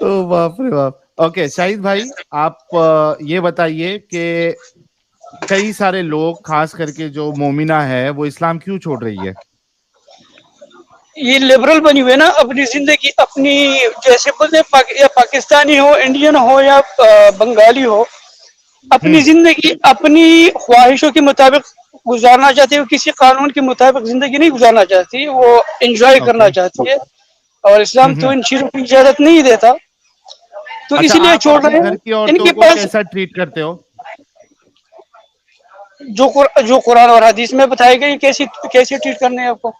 او باپ رے باپ. اوکے شاہد بھائی, آپ یہ بتائیے کہ کئی سارے لوگ خاص کر کے جو مومنہ ہے وہ اسلام کیوں چھوڑ رہی ہے؟ یہ لبرل بنی ہوئی ہے نا, اپنی زندگی اپنی جیسے بولتے یا پاکستانی ہو, انڈین ہو یا بنگالی ہو, اپنی زندگی اپنی خواہشوں کے مطابق گزارنا چاہتی ہے. وہ کسی قانون کے مطابق زندگی نہیں گزارنا چاہتی, وہ انجوائے اوکے. کرنا چاہتی ہے. اور اسلام تو ان چیزوں کی اجازت نہیں دیتا, تو اچھا, اس لیے آپ چھوڑ اپنے رہے گھر ہیں. کی ان عورتوں کے کو پاس کیسا ٹریٹ کرتے ہو؟ جو قرآن اور حدیث میں بتائی گئی کیسی ٹریٹ کرنے ہیں آپ کو.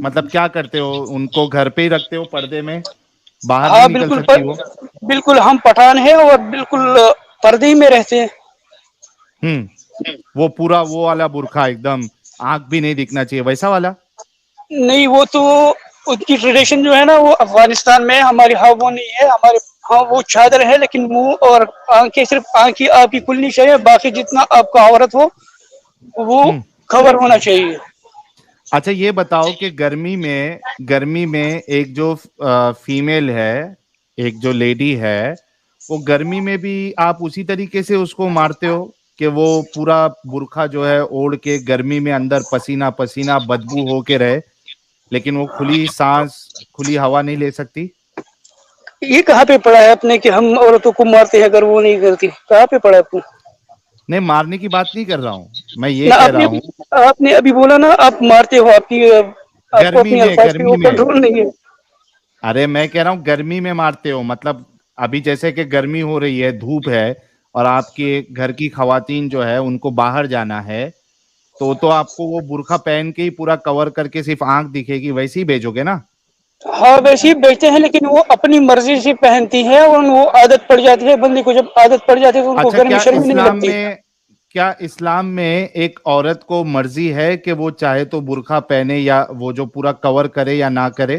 مطلب کیا کرتے ہو, ان کو گھر پہ ہی رکھتے ہو پردے میں, باہر نہیں ہاں نکل بالکل, سکتی وہ؟ بالکل ہم پٹھان ہیں اور بالکل پردے ہی میں رہتے ہیں. وہ پورا وہ والا برقع ایک دم آنکھ بھی نہیں دکھنا چاہیے ویسا والا؟ نہیں, وہ تو ان کی ٹریڈیشن جو ہے نا وہ افغانستان میں, ہماری ہاں وہ نہیں ہے. ہمارے ہاں وہ چادر ہے, لیکن منہ اور آنکھیں صرف آنکھ ہی آپ کی کھلنی چاہیے, باقی جتنا آپ کا عورت ہو وہ کور ہونا چاہیے. اچھا یہ بتاؤ کہ گرمی میں ایک جو فیمیل ہے, ایک جو لیڈی ہے, وہ گرمی میں بھی آپ اسی طریقے سے اس کو مارتے ہو کہ وہ پورا برقعہ جو ہے اوڑھ کے گرمی میں اندر پسینہ پسینہ بدبو ہو کے رہے, لیکن وہ کھلی سانس کھلی ہوا نہیں لے سکتی؟ یہ کہاں پہ پڑا ہے اپنے کہ ہم عورتوں کو مارتے ہیں اگر وہ نہیں کرتی؟ کہاں پہ پڑا ہے اپنے؟ نہیں, مارنے کی بات نہیں کر رہا ہوں میں, یہ نہ کہہ رہا ہوں آپ نے ابھی بولا نا آپ مارتے ہو, آپ کو گرمی اپنی میں الفاظ پہ گرمی وہ میں کنٹرول نہیں ہے. ارے میں کہہ رہا ہوں گرمی میں مارتے ہو, مطلب ابھی جیسے کہ گرمی ہو رہی ہے, دھوپ ہے, اور آپ کے گھر کی خواتین جو ہے ان کو باہر جانا ہے, تو آپ کو وہ برقعہ پہن کے ہی پورا کور کر کے صرف آنکھ دکھے گی ویسے ہی بھیجو گے نا؟ ہاں ویسے ہی بیچتے ہیں, لیکن وہ اپنی مرضی سے پہنتی ہے, اور وہ عادت پڑ جاتی ہے بندے کو. جب عادت پڑ جاتی ہے تو ان کو اچھا, گرمی شرمی نہیں لگتی. کیا اسلام میں ایک عورت کو مرضی ہے کہ وہ چاہے تو برقعہ پہنے یا وہ جو پورا کور کرے یا نہ کرے؟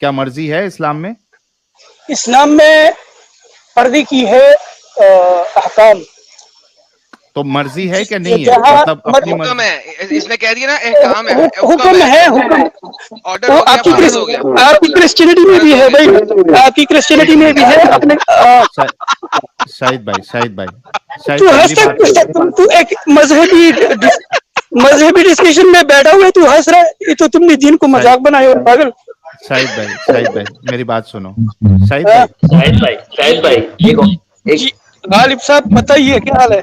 کیا مرضی ہے اسلام میں؟ اسلام میں پردے کی ہے احکام. تو مرضی ہے کہ نہیں ہے, جہاں مطلب اپنی حکم مرضی؟ ہے, اس نے کہہ دیا نا احکام ہے, حکم ہے, حکم. آرڈر وہ ہو گیا, آپ کی فرض ہو گیا, کرسچینٹی میں فرض بھی ہو ہے گیا. بھائی, آپ کی کرسچینٹی ایک میں منٹ, بھی ہے اپنے. شاہد بھائی تو میری بات سنو. تو ایک مذہبی ڈسکشن میں بیٹھا ہوا ہے, تو ہنس رہا ہے, یہ تو تم نے دین کو مذاق بنایا ہو پاگل. شاہد بھائی میری بات سنو. شاہد ہاں بھائی جی جی, غالب صاحب بتائیے کیا حال ہے؟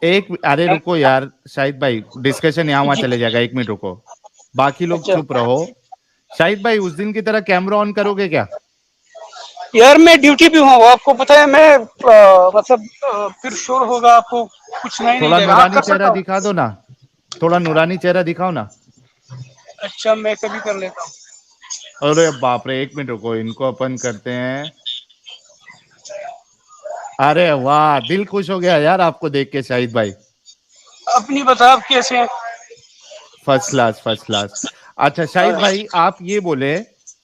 ارے رکو یار شاہد بھائی, ڈسکشن یہاں وہاں جی چلے جائے گا, 1 منٹ رکو. باقی لوگ اچھا چپ رہو. شاہد بھائی اس دن کی طرح کیمرہ آن کرو گے کیا؟ یار میں ڈیوٹی پہ ہوں, آپ کو پتا ہے, میں مطلب پھر شور ہوگا, آپ کو کچھ سنائی نہیں تھوڑا دے گا. ہاں نورانی کر چہرہ سکتا ہوں. دکھا دو نا, تھوڑا نورانی چہرہ دکھاؤ نا. اچھا میں کبھی کر لیتا ہوں. ارے باپ رے, 1 منٹ رکو, ان کو اپن کرتے ہیں. ارے واہ, دل خوش ہو گیا یار آپ کو دیکھ کے شاہد بھائی. اپنی بتا آپ کیسے ہیں؟ First class. اچھا شاہد بھائی, آپ یہ بولے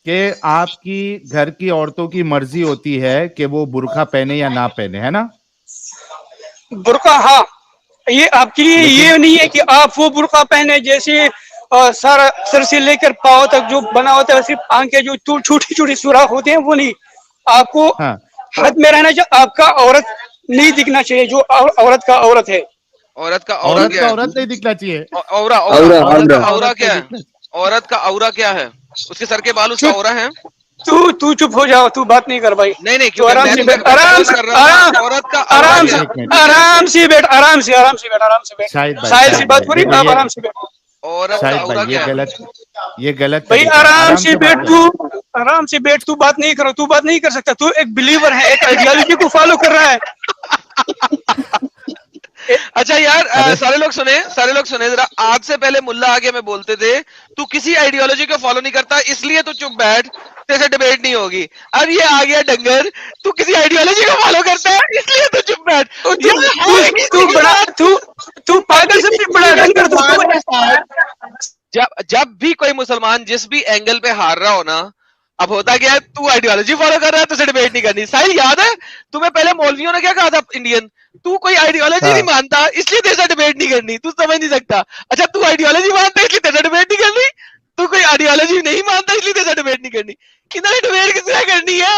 کہ آپ کی گھر کی عورتوں کی مرضی ہوتی ہے کہ وہ برقعہ پہنے یا نہ پہنے, ہے نا؟ برقعہ, ہاں. یہ آپ کے لیے لیکن یہ نہیں ہے کہ آپ وہ برقعہ پہنے جیسے سارا سر سے لے کر پاؤں تک جو بنا ہوتا ہے, صرف آنکھیں جو چھوٹی چھوٹی سوراخ ہوتے ہیں وہ نہیں. آپ کو ہاں, حد میں رہنا چاہیے, آپ کا عورت نہیں دکھنا چاہیے, جو عورت کا عورت ہے. عورت کا اورا عورت کیا کا ہے؟ عورت نہیں دکھنا چاہیے. عورت کا اورا عورت نہیں کیا ہے؟ دکھنا عورت کا اورا کیا ہے؟ اس کے سر کے بال اس کا چپ, اورا ہے؟ تو چپ ہو جاؤ, تو بات نہیں کر بھائی. نہیں نہیں, تو کیونکہ آرام میں سے تمہیں بیٹھ, آرام کوشچن سے, کر رہا ہوں نا, عورت کا اورا آرام کیا سے, ایک منٹ آرام سے بیٹھ, آرام سے بیٹھ, شاہد بھائی ساحل سے شاہد بات بھائی ہو رہی, دیکھو آپ یہ آرام سے بیٹھ. عورت کا شاہد اورا بھائی کیا ہے؟ یہ غلط بھائی طریقہ ہے, آرام سے بات بیٹھ, کرو. آرام سے بیٹھ, تو بات نہیں کرو, تو بات نہیں کر سکتا, تو ایک بلیور ہے, ایک آئیڈیالوجی کو فالو کر رہا ہے. اچھا یار, ارے سارے لوگ سنے ذرا. آج سے پہلے ملا آگے میں بولتے تھے تو کسی آئیڈیالوجی کو فالو نہیں کرتا, اس لیے تو چپ بیٹھ, تیسے ڈیبیٹ نہیں ہوگی. اب یہ آ گیا ڈنگر, تو کسی آئیڈیالوجی کو فالو کرتا ہے, اس لیے تو چپ بیٹھ. تو پاگل سے بھی بڑا ڈنگر جب بھی کوئی مسلمان جس بھی اینگل پہ ہار رہا ہو نا, اب ہوتا کیا ہے, تو آئیڈیالوجی فالو کر رہا ہے, تو ڈیبیٹ نہیں کرنی. ساحل یاد ہے تمہیں پہلے مولویوں نے کیا کہا تھا, انڈین تو کوئی آئیڈیالوجی ہاں نہیں مانتا اس لیے تیرے ڈیبیٹ نہیں کرنی, تو سمجھ نہیں سکتا. اچھا تو آئیڈیالوجی مانتا اس لیے تیرے ڈیبیٹ نہیں کرنی, تو کوئی آئیڈیالوجی نہیں مانتا اس لیے تیرے ڈیبیٹ نہیں کرنی. کدھر ڈیبیٹ کس طرح کرنی ہے؟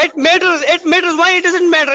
it matters why it doesn't matter?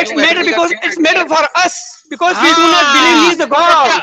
It's matter for us because we do not believe he is the God.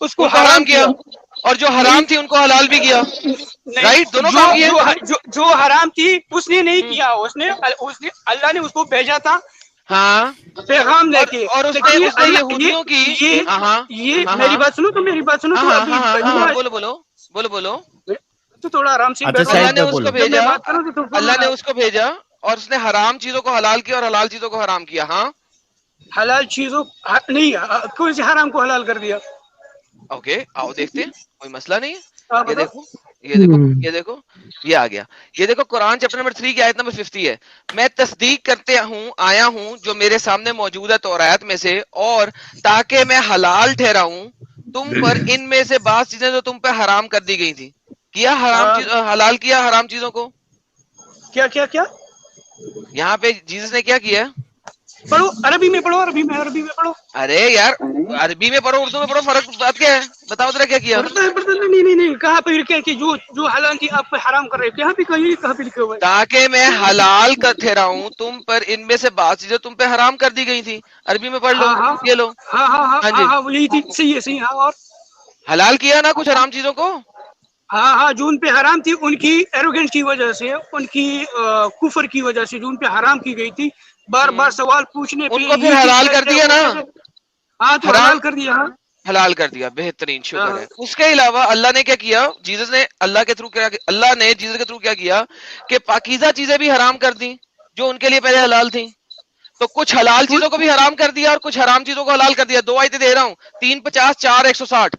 اس کو حرام کیا اور جو حرام تھی ان کو حلال بھی کیا. رائٹ, دونوں کام کیے. جو حرام تھی اس نے نہیں کیا, اس نے اللہ نے اس کو بھیجا تھا ہاں پیغام لے کے, اور اس نے یہودیوں کی یہ میری بات سنو, تو میری بات سنو, بولو تو تھوڑا آرام سے. اللہ نے اس کو بھیجا, اللہ نے اس کو بھیجا اور اس نے حرام چیزوں کو حلال کیا اور حلال چیزوں کو حرام کیا. ہاں حلال چیزوں نہیں, کون سی حرام کو حلال کر دیا؟ اوکے آؤ دیکھتے ہیں, کوئی مسئلہ نہیں ہے. یہ دیکھو یہ آ گیا. یہ دیکھو قرآن چیپٹر نمبر 3 کی آیت نمبر 50 ہے. میں تصدیق کرتے ہوں آیا ہوں جو میرے سامنے موجود ہے تورات میں سے, اور تاکہ میں حلال ٹھہراؤں تم پر ان میں سے بعض چیزیں جو تم پہ حرام کر دی گئی تھی. کیا حرام حلال کیا حرام چیزوں کو. کیا کیا کیا یہاں پہ جیسس نے کیا کیا؟ پڑھو عربی میں, پڑھو عربی میں پڑھو. ارے یار عربی میں پڑھو اردو میں پڑھو, فرق بات کیا ہے بتاؤ ذرا کیا کیا. نہیں کہاں پہ لکھا ہے کہ جو حلال تھی آپ پہ حرام کر رہے ہیں؟ کہاں پہ لکھا ہوا ہے تاکہ میں حلال کر ٹھہراؤں تم پر ان میں سے بعض چیزیں تم پہ حرام کر دی گئی تھی. عربی میں پڑھ لو, یہ لو. ہاں یہی تھی, صحیح ہے. ہاں اور حلال کیا نا کچھ حرام چیزوں کو. ہاں جو ان پہ حرام تھی ان کی ایروگنس کی وجہ سے, ان کی کفر کی وجہ سے جو ان پہ حرام کی گئی تھی, بار بار سوال پوچھنے پہ ان کو پھر حلال کر دیا نا. ہاں تو حلال کر دیا. ہاں حلال کر دیا, بہترین, شکر ہے. اس کے علاوہ اللہ نے کیا کیا, جیسس نے اللہ کے تھرو کیا, اللہ نے جیسس کے تھرو کیا کیا کہ پاکیزہ چیزیں بھی حرام کر دی جو ان کے لیے پہلے حلال تھیں. تو کچھ حلال چیزوں کو بھی حرام کر دیا اور کچھ حرام چیزوں کو حلال کر دیا. 2 آیتیں دے رہا ہوں, 3 50 4 160.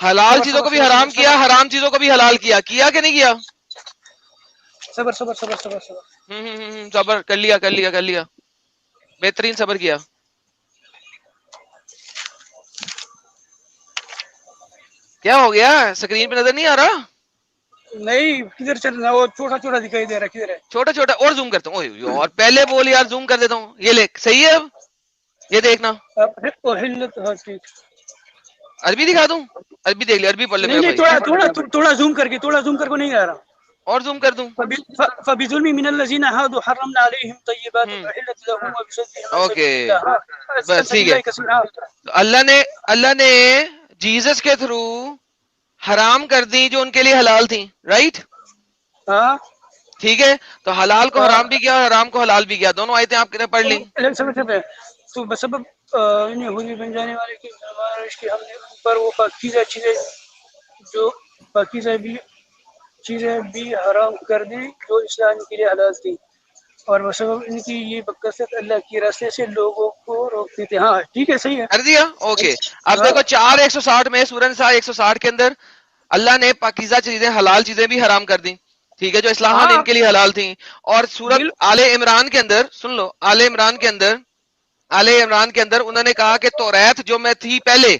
حلال چیزوں کو بھی حرام کیا, حرام چیزوں کو بھی حلال کیا. کیا کہ نہیں کیا؟ صبر صبر صبر صبر صبر صبر کر لیا, بہترین صبر کیا. کیا ہو گیا, اسکرین پہ نظر نہیں آ رہا؟ نہیں کدھر چلنا, وہ چھوٹا چھوٹا دکھائی دے رہا ہے. کدھر ہے چھوٹا چھوٹا؟ اور زوم کرتا ہوں, اور پہلے بول یار, زوم کر دیتا ہوں. یہ لے, صحیح ہے. اب یہ دیکھنا, عربی دکھا دوں, عربی دیکھ لے, عربی پڑھ لے میرا بھائی. تھوڑا زوم کر کے نہیں آ رہا. اور زوم کر دوں. فبظلم من الذين هادوا حرمنا عليهم طيبات احلت لهم وبصدهم. اوکے بس ٹھیک ہے. اللہ نے جیسس کے تھرو حرام کر دی جو ان کے لیے حلال تھی. رائٹ, ہاں ٹھیک ہے. تو حلال کو حرام بھی کیا, حرام کو حلال بھی کیا. دونوں آیتیں آپ نے پڑھ لی. تو بسبب یہودی بن جانے والے کی فرمائش کی ہم نے ان پر وہ پاکیزہ چیزیں بھی حرام کر دی جو اسلام کے لیے حلال تھی, اور بسبب ان کی یہ بکثرت اللہ کے راستے سے لوگوں کو روکتے تھے. ہاں ٹھیک ہے, صحیح ہے, کر دیا. اوکے اب دیکھو 4 160 میں, سورہ نساء 160 کے اندر اللہ نے پاکیزہ چیزیں, حلال چیزیں بھی حرام کر دی. ٹھیک ہے, جو اسلام ان کے لیے حلال تھیں. اور سورۃ آل عمران کے اندر سن لو, آل عمران کے اندر انہوں نے کہا کہ توریت جو میں تھی پہلے,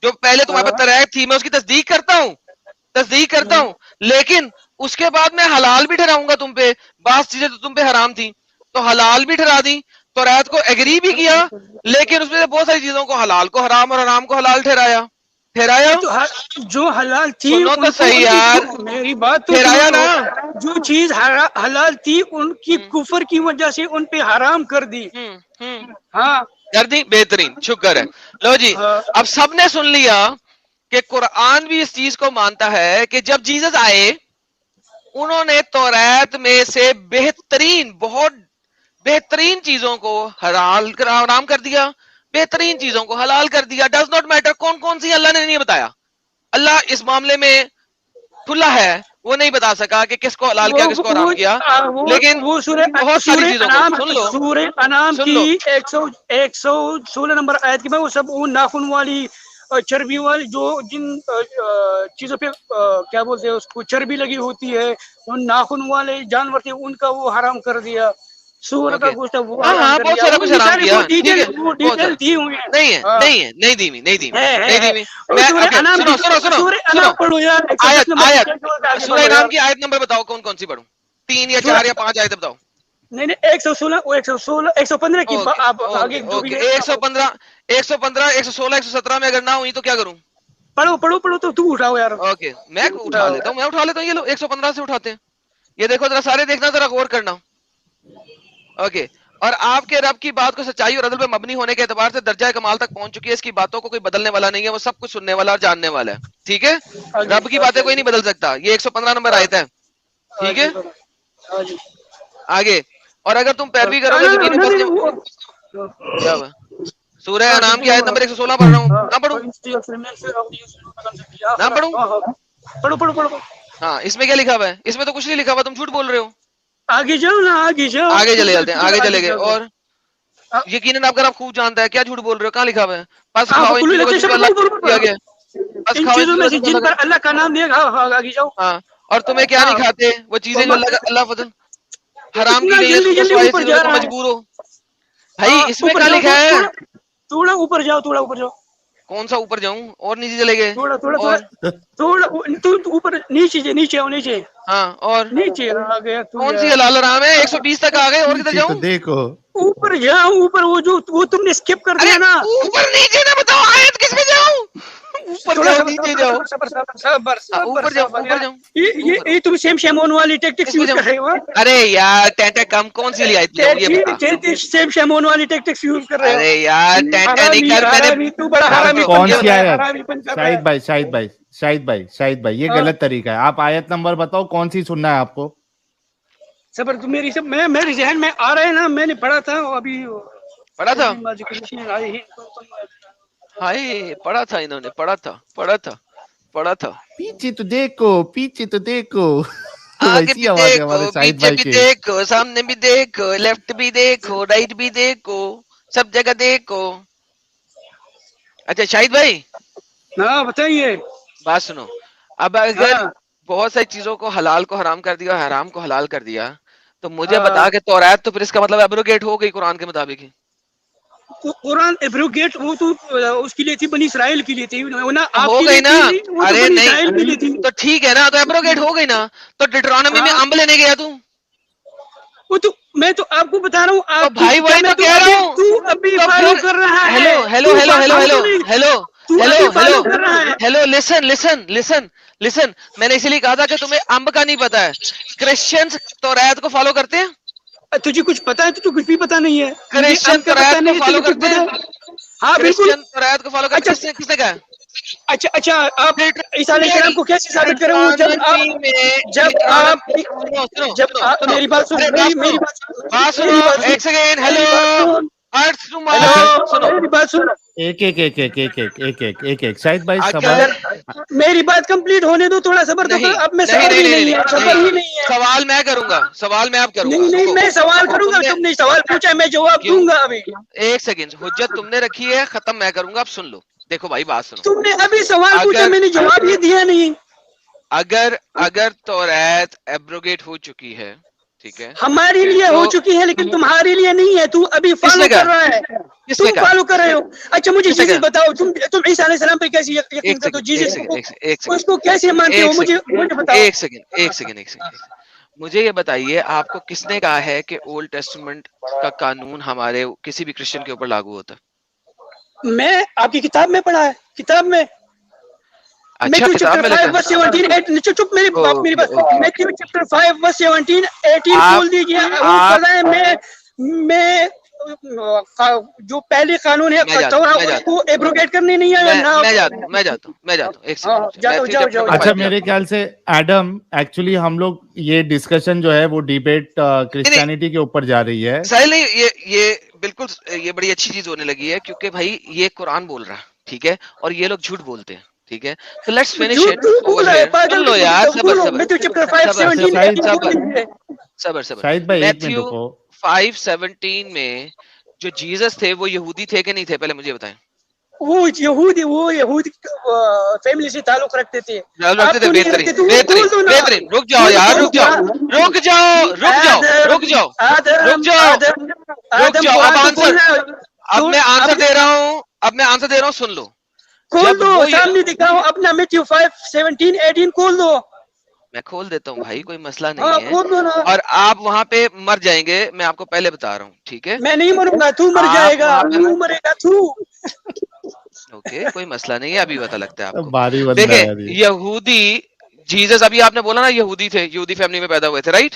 جو پہلے تمہارے پاس توریت تھی, میں اس کی تصدیق کرتا ہوں, لیکن اس کے بعد میں حلال بھی ٹھہراؤں گا تم پہ بعض چیزیں تو تم پہ حرام تھی, تو حلال بھی ٹھہرا دی. توریت کو ایگری بھی کیا, لیکن اس میں سے بہت ساری چیزوں کو حلال کو حرام اور حرام کو حلال ٹھہرایا. جو حلال تھی, سنو تو صحیح یار, میری بات تو ٹھہرایا نا. جو چیز حلال تھی ان کی کفر کی وجہ سے ان پہ حرام کر دی. ہاں کر دی, بہترین, شکر ہے. لو جی, اب سب نے سن لیا کہ قرآن بھی اس چیز کو مانتا ہے کہ جب جیسس آئے انہوں نے توریت میں سے بہت بہترین چیزوں کو حرام کر دیا, بہترین چیزوں کو حلال کر دیا. ڈز ناٹ میٹر کون کون سی, اللہ نے نہیں بتایا. اللہ اس معاملے میں کھلا ہے, وہ نہیں بتا سکا کہ کس کو حلال کیا کس کو حرام کیا, لیکن وہ بہت ساری چیزوں کو سن لو. سورہ انعام کی 116 نمبر آیت کی میں, وہ سب وہ ناخن والی چربی والی جو جن چیزوں پہ کیا بولتے ہیں اس کو, چربی لگی ہوتی ہے, ان ناخن والے جانور تھے ان کا وہ حرام کر دیا. سور کا گوشت وہ ہاں بہت سارا کچھ حرام کیا. ڈیٹیل دی ہوئی ہیں. نہیں دی سورہ انعام کی آیت نمبر بتاؤ, کون کون سی پڑھوں, 3 یا 4 یا 5 آیتیں بتاؤ. نہیں 116 115 کی آپ آگے 115 116 117 میں اگر نہ ہوئی تو کیا کروں؟ پڑھو تو اٹھاؤ یار. اوکے میں اٹھا لیتا ہوں, یہ لو 115 سے اٹھاتے ہیں. یہ دیکھو ذرا, سارے دیکھنا, ذرا غور کرنا. اوکے اور آپ کے رب کی بات کو سچائی اور عدل پہ مبنی ہونے کے اعتبار سے درجہ کمال تک پہنچ چکی ہے. اس کی باتوں کو کوئی بدلنے والا نہیں ہے, وہ سب کچھ سننے والا اور جاننے والا ہے. ٹھیک ہے, رب کی باتیں کوئی نہیں بدل سکتا. یہ 115 نمبر آیت ہے. ٹھیک ہے, آگے. اور اگر تم پیروی کرو گے زمین پر, کیا ہوا, سورہ انعام کی آیت نمبر 116 پڑھ رہا ہوں. نہ پڑھوں, نہ پڑھوں. پڑھو. ہاں, اس میں کیا لکھا ہوا ہے؟ اس میں تو کچھ نہیں لکھا ہوا, تم جھوٹ بول رہے ہو. آگے جاؤ نا, آگے جاؤ, آگے چلے جاتے ہیں, آگے چلے گئے. اور یقیناً آپ کا رب خوب جانتا ہے. کیا جھوٹ بول رہے ہو؟ کہاں لکھا ہوا ہے؟ پس کھاؤ ان چیزوں کا جن کو اللہ دیا گیا. پس ان کھاؤ چیزوں میں سے جن پر اللہ کا نام دیا گا. آگے جاؤ. ہاں, اور تمہیں کیا نہیں کھاتے وہ چیزیں جو اللہ فضل حرام کی گئی ہیں, جلدی اس اوپر چیزوں جا کو رہا ہے. مجبور ہو. بھائی اس میں کیا لکھا ہے؟ تھوڑا اوپر جاؤ, تھوڑا اوپر جاؤ. کون سا اوپر جاؤں؟ اور نیچے چلے گئے. تھوڑا تھوڑا اور تھوڑا اوپر, نیچے آؤ, نیچے. ہاں, اور نیچے آ گیا. کون سی حلال حرام ہے؟ 120 تک آ گئے, اور کدھر پیچھے تو جاؤں؟ دیکھو, اوپر جاؤ, اوپر. وہ تم نے اسکپ کر ارے دیا نا. اوپر نیچے نہ بتاؤ, آیت کس میں جاؤں؟ اوپر تھوڑا جاؤ, صبر نیچے جاؤ. اوپر جاؤ, اوپر جاؤں. یہ تم سیم شیمون والی ٹیکٹکس کس میں یوز کر جاؤں؟ رہے ہو. ارے یار ٹینٹا کم, کون سی لی آیت میں جاؤں یہ بتا. سیم شیمون والی ٹیکٹکس یوز کر رہے ہو. ارے یار ٹینٹا نہیں کر, میں نے تو بڑا حرامی کون سی یہ آیت؟ حرامی پن کر رہا شاہد ہے. بھائی, شاہد بھائی, یہ غلط طریقہ ہے. آپ آیت نمبر بتاؤ, کون سی سننا ہے آپ کو؟ صبر, تو میرے ذہن میں آ رہا ہے نا, میں نے پڑھا تھا ابھی. پڑھا تھا, ہائے پڑھا تھا انہوں نے, پڑھا تھا. پیچھے تو دیکھو آگے ویسی بھی آواز ہے دیکھو, ہمارے شاہد پیچھے بھائی بھی کے. دیکھو, سامنے بھی دیکھو, لیفٹ بھی دیکھو, رائٹ بھی دیکھو, سب جگہ دیکھو. اچھا شاہد بھائی, ہاں بتائیے. بات سنو. اب اگر بہت ساری چیزوں کو حلال کو حرام کر دیا, حرام کو حلال کر دیا, تو مجھے بتا کہ توریت تو پھر اس کا مطلب ایبروگیٹ ہو گئی قرآن کے مطابق ہی. قرآن ایبروگیٹ, وہ تو اس کے لیے تھی, بنی اسرائیل کے لیے تھی, آپ ہو کے گئی لیے نا. تھی نہیں, وہ تو ارے بنی اسرائیل کے نہیں لیے تھی. تو ٹھیک ہے نا, تو ایبروگیٹ ہو گئی نا. تو ڈیٹرانومی میں امب لینے گیا تو وہ تو میں تو آپ کو بتا رہا ہوں, تو آپ بھائی وہی تو کہہ رہا ہوں. تو ابھی تو فالو پھر کر رہا ہے. لسن, میں نے اسی لیے کہا تھا کہ تمہیں امب کا نہیں پتا ہے. کرسچنز توریت کو فالو کرتے ہیں, تجھے کچھ پتا ہے؟ تو کچھ بھی پتا نہیں ہے. کرسچن توریت کو فالو کرتے ہیں. ہاں بالکل. کرسچن توریت کو فالو کرتے ہیں. کس نے کہا؟ اچھا آپ عیسیٰ علیہ السلام کو کیسے ثابت کریں وہ جب آپ میری بات سن, میری بات سنو ایک سیکنڈ. ہیلو میری بات سن. ایک شاہد بھائی اگر میری بات کمپلیٹ ہونے دو, تھوڑا صبر تو. اب میں صبر ہی نہیں ہے, صبر ہی نہیں ہے. سوال میں کروں گا, سوال میں آپ کروں گا. نہیں میں سوال کروں گا, تم نے سوال پوچھا, میں جواب دوں گا ابھی. ایک سیکنڈ, حجت تم نے رکھی ہے, ختم میں کروں گا. اب سن لو, دیکھو بھائی بات سنو. تم نے ابھی سوال پوچھا, میں نے جواب یہ دیا نہیں. اگر توریت ایبروگیٹ ہو چکی ہے, ٹھیک ہے, ہمارے لیے ہو چکی ہے لیکن تمہارے لیے نہیں ہے. تو ابھی فالو کر رہا ہے, تم فالو کر رہے ہو. اچھا مجھے جیسس بتاؤ, تم عیسیٰ علیہ السلام پہ کیسے یقین کرتے ہو؟ جیسس اس کو کیسے مانتے ہو؟ مجھے بتاؤ. ایک سیکنڈ. مجھے یہ بتائیے, آپ کو کس نے کہا ہے کہ اولڈ ٹیسٹمنٹ کا قانون ہمارے کسی بھی کرسچن کے اوپر لاگو ہوتا ہے؟ میں آپ کی کتاب میں پڑھا ہے, کتاب میں. اچھا کتاب میں لکھا ہے. چپ, میری بات. میتھیو چیپٹر 5 ورس 17 18 کھول دیجیے. وہ پڑھا ہے. میں جو پہلے قانون ہے اس کو ایبروگیٹ کرنے نہیں آیا. میں جاتا ہوں. ایک سیکنڈ. جاؤ. اچھا میرے خیال سے ایڈم, ایکچولی ہم لوگ یہ ڈسکشن جو ہے وہ ڈیبیٹ کرسچینٹی کے اوپر جا رہی ہے. سہیل نہیں, یہ بالکل یہ بڑی اچھی چیز ہونے لگی ہے, کیونکہ بھائی یہ قرآن بول رہا ہے, ٹھیک ہے, اور یہ لوگ جھوٹ بولتے ہیں, ٹھیک ہے. تو let's finish it over here. سن لو یار, صبر. شاہد بھائی ایک منٹ میتھیو رکو. 5:17 میں جو جیزس تھے وہ یہودی تھے کہ نہیں تھے؟ پہلے مجھے بتائیں. وہ یہودی فیملی سے تعلق رکھتے تھے. بہترین. رک جاؤ یار, رک جاؤ. اب میں آنسر دے رہا ہوں, سن لو. کھول دو, سامنے دکھاؤ اپنا میتھیو 5:17 18 کھول دو. میں کھول دیتا ہوں بھائی, کوئی مسئلہ نہیں ہے. اور آپ وہاں پہ مر جائیں گے, میں آپ کو پہلے بتا رہا ہوں, ٹھیک ہے. میں نہیں مروں گا, تو مر جائے گا. تو مرے گا تو. اوکے, کوئی مسئلہ نہیں ہے, ابھی پتا لگتا ہے آپ باری کو. بندہ ہے دیکھیں, یہودی جیزس, ابھی آپ نے بولا نا یہودی تھے, یہودی فیملی میں پیدا ہوئے تھے, right?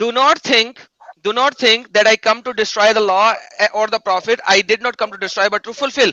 Do not think that I come to destroy the law or the prophet. I did not come to destroy but to fulfill.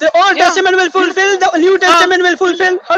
the Old Testament will fulfill, the New Testament will fulfill.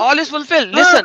all is fulfilled. Listen,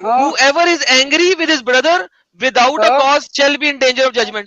whoever is angry with his brother without a cause shall be in danger of judgment।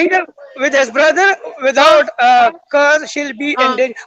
anger with his brother without cause shall be in danger।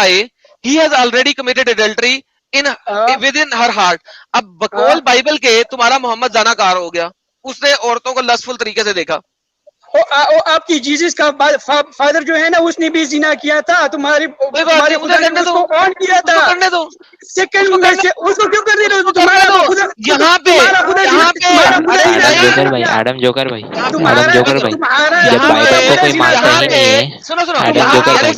eye, he has already committed adultery with in her heart. اب بقول Bible کے تمہارا محمد زناکار ہو گیا, اس نے عورتوں کو لسفل طریقے سے دیکھا. آپ کی جیزس کا فادر جو ہے نا اس نے بھی زنا کیا تھا, تمہاری خدا نے اس کو آن کیا تھا. کرنے دو, سیکنڈ میں سے اس کو کیوں کر دے رہے ہو؟ یہاں پہ ایڈم جوکر بھائی جب بائبل کو کوئی مانتا ہی نہیں ہے, سنو ایڈم جوکر بھائی